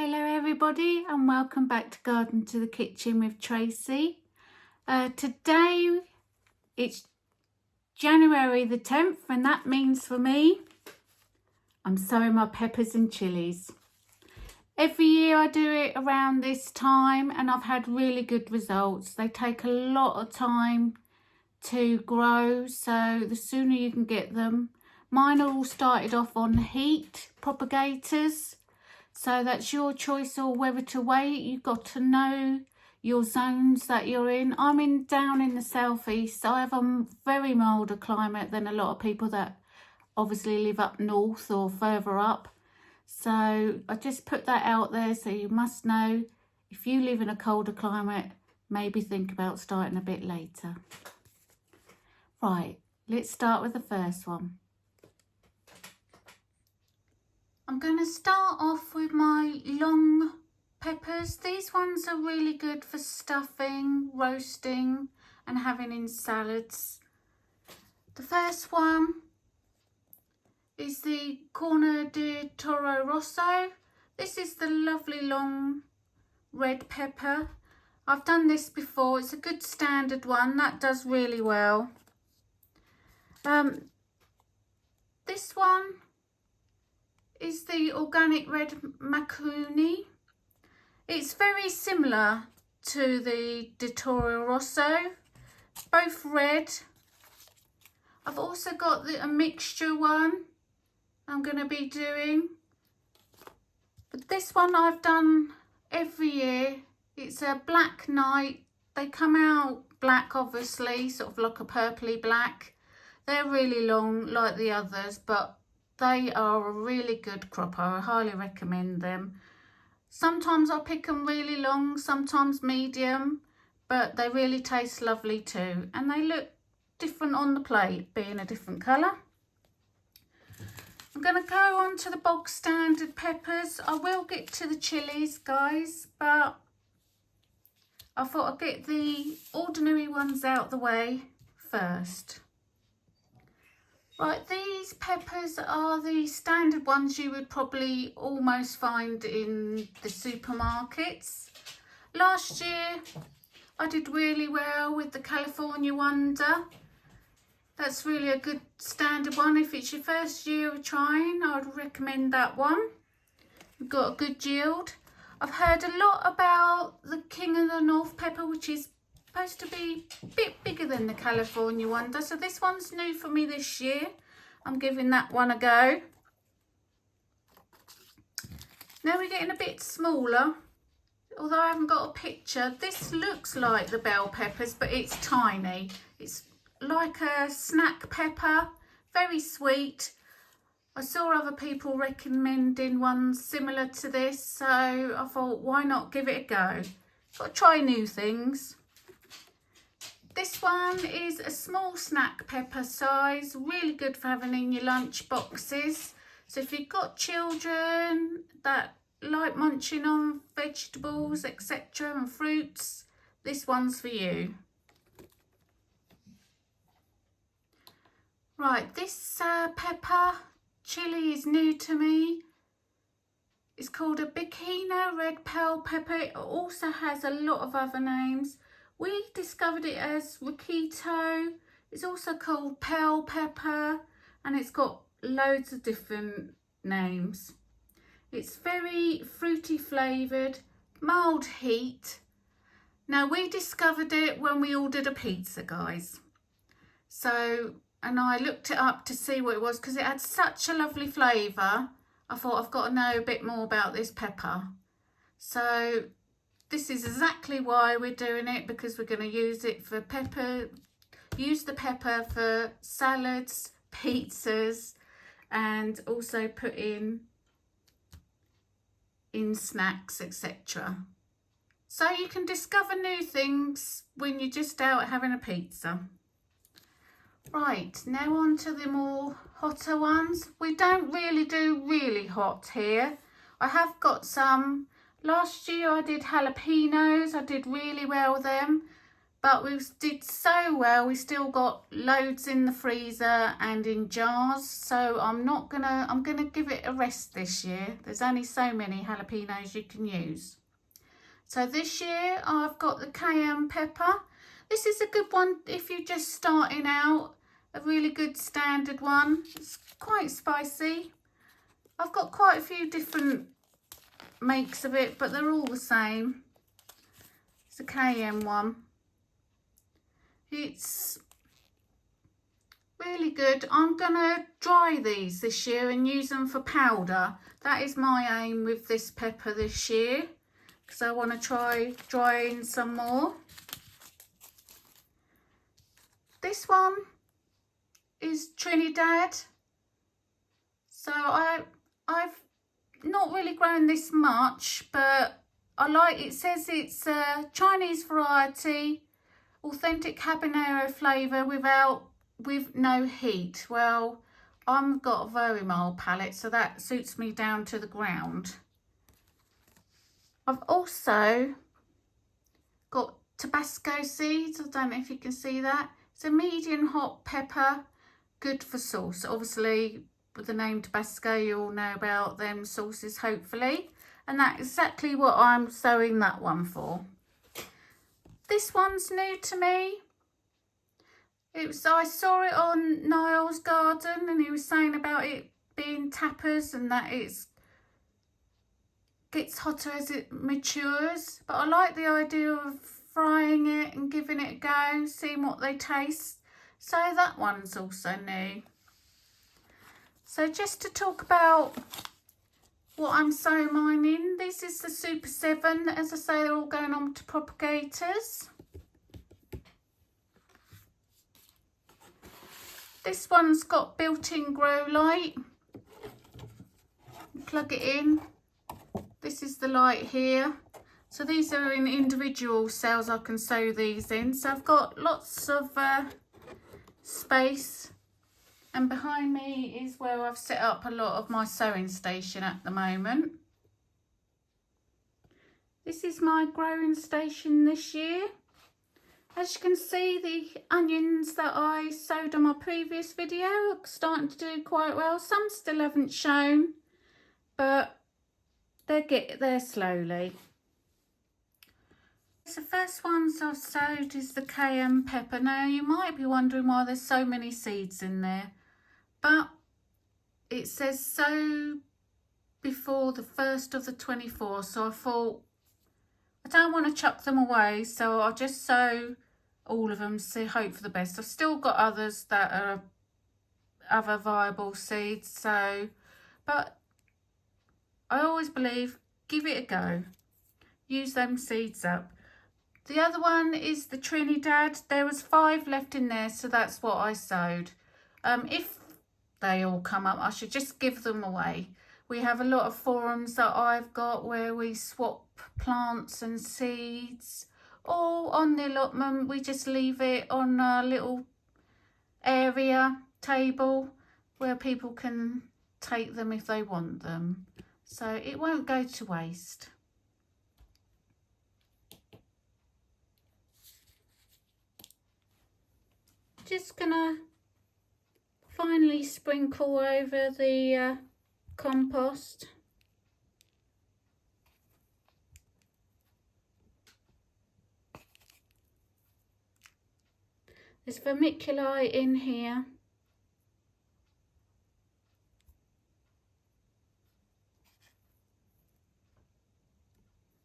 Hello everybody and welcome back to Garden to the Kitchen with Tracy. Today it's January the 10th and that means for me I'm sowing my peppers and chilies. Every year I do it around this time and I've had really good results. They take a lot of time to grow, so the sooner you can get them. Mine all started off on heat propagators. So that's your choice or whether to wait. You've got to know your zones that you're in. I'm down in the southeast. I have a very milder climate than a lot of people that obviously live up north or further up. So I just put that out there so you must know if you live in a colder climate, maybe think about starting a bit later. Right, let's start with the first one. I'm going to start off with my long peppers. These ones are really good for stuffing, roasting and having in salads. The first one is the Corno di Toro Rosso. This is the lovely long red pepper. I've done this before. It's a good standard one. That does really well. This one is the organic red macaroni. It's very similar to the Di Toro Rosso, both red. I've also got a mixture one I'm going to be doing, but this one I've done every year. It's a black night. They come out black, obviously, sort of like a purpley black. They're really long like the others, but they are a really good cropper. I highly recommend them. Sometimes I pick them really long, sometimes medium, but they really taste lovely too. And they look different on the plate, being a different colour. I'm going to go on to the bog standard peppers. I will get to the chilies, guys, but I thought I'd get the ordinary ones out the way first. Right, these peppers are the standard ones you would probably almost find in the supermarkets. Last year I did really well with the California Wonder. That's really a good standard one. If it's your first year of trying, I would recommend that one. We've got a good yield. I've heard a lot about the King of the North pepper, which is supposed to be a bit bigger than the California Wonder, so this one's new for me this year. I'm giving that one a go. Now we're getting a bit smaller, although I haven't got a picture. This looks like the bell peppers, but it's tiny. It's like a snack pepper, very sweet. I saw other people recommending ones similar to this, so I thought, why not give it a go? Got to try new things. This one is a small snack pepper size, really good for having in your lunch boxes. So if you've got children that like munching on vegetables, etc. and fruits, this one's for you. Right, this pepper chili is new to me. It's called a Bikino red pearl pepper. It also has a lot of other names. We discovered it as Rikito. It's also called pearl pepper, and it's got loads of different names. It's very fruity flavoured, mild heat. Now, we discovered it when we ordered a pizza, guys. So, and I looked it up to see what it was because it had such a lovely flavour. I thought, I've got to know a bit more about this pepper. So this is exactly why we're doing it, because we're going to use it for use the pepper for salads, pizzas, and also put in snacks, etc. So you can discover new things when you're just out having a pizza. Right, now on to the more hotter ones. We don't really do really hot here. I have got some. Last year I did jalapenos. I did really well with them. but we did so well. We still got loads in the freezer and in jars, so I'm gonna give it a rest this year. There's only so many jalapenos you can use. So this year I've got the cayenne pepper. This is a good one if you're just starting out, a really good standard one. It's quite spicy. I've got quite a few different makes of it, but they're all the same. It's a cayenne one. It's really good. I'm gonna dry these this year and use them for powder. That is my aim with this pepper this year, because I want to try drying some more. This one is Trinidad. So I've not really grown this much, but I like, it says it's a Chinese variety, authentic habanero flavour with no heat. Well, I've got a very mild palate, so that suits me down to the ground. I've also got Tabasco seeds. I don't know if you can see that. It's a medium hot pepper, good for sauce. Obviously, with the name Tabasco, you all know about them sauces, hopefully. And that's exactly what I'm sowing that one for. This one's new to me. I saw it on Niall's garden, and he was saying about it being tappers and that it gets hotter as it matures. But I like the idea of frying it and giving it a go, seeing what they taste. So that one's also new. So just to talk about what I'm sow mining, this is the Super 7. As I say, they're all going on to propagators. This one's got built-in grow light. Plug it in. This is the light here. So these are in individual cells I can sow these in. So I've got lots of space. And behind me is where I've set up a lot of my sowing station at the moment. This is my growing station this year. As you can see, the onions that I sowed on my previous video are starting to do quite well. Some still haven't shown, but they get there slowly. The first ones I've sowed is the cayenne pepper. Now you might be wondering why there's so many seeds in there, but it says sow before the 1st of the 24th, so I thought I don't want to chuck them away, so I'll just sow all of them, so hope for the best. I've still got others that are other viable seeds, so, but I always believe, give it a go, use them seeds up. The other one is the Trinidad. There was 5 left in there, so that's what I sowed. If they all come up, I should just give them away. We have a lot of forums that I've got where we swap plants and seeds, or on the allotment we just leave it on a little area table where people can take them if they want them, so it won't go to waste. Just gonna finally sprinkle over the compost. There's vermiculite in here.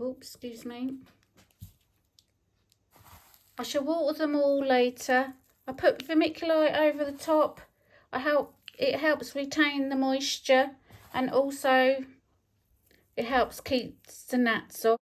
Oops, excuse me. I shall water them all later. I put vermiculite over the top. It helps retain the moisture, and also it helps keep the gnats off.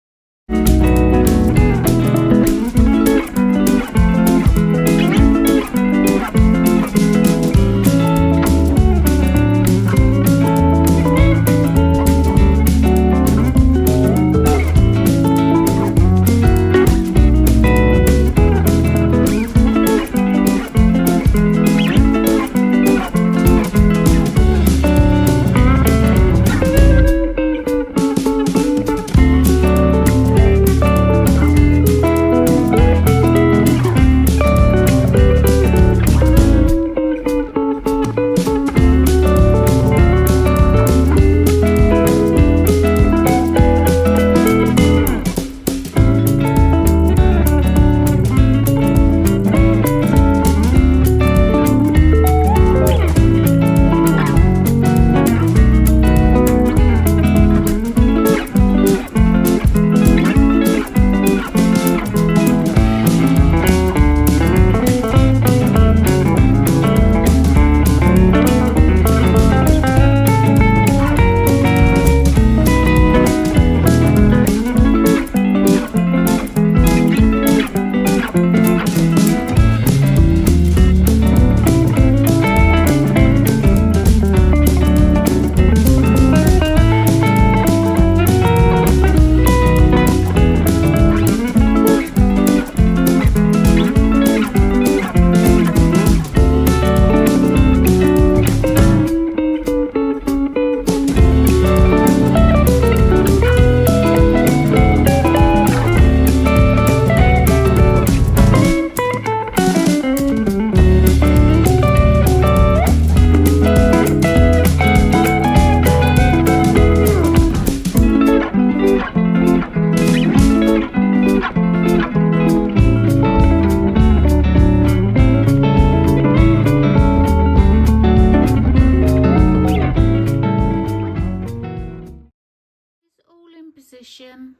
version.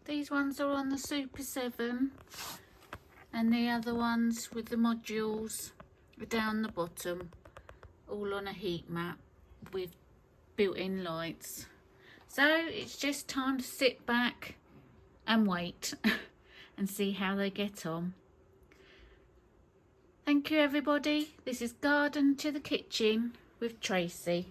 These ones are on the Super 7 and the other ones with the modules are down the bottom, all on a heat mat with built-in lights. So it's just time to sit back and wait and see how they get on. Thank you everybody. This is Garden to the Kitchen with Tracy.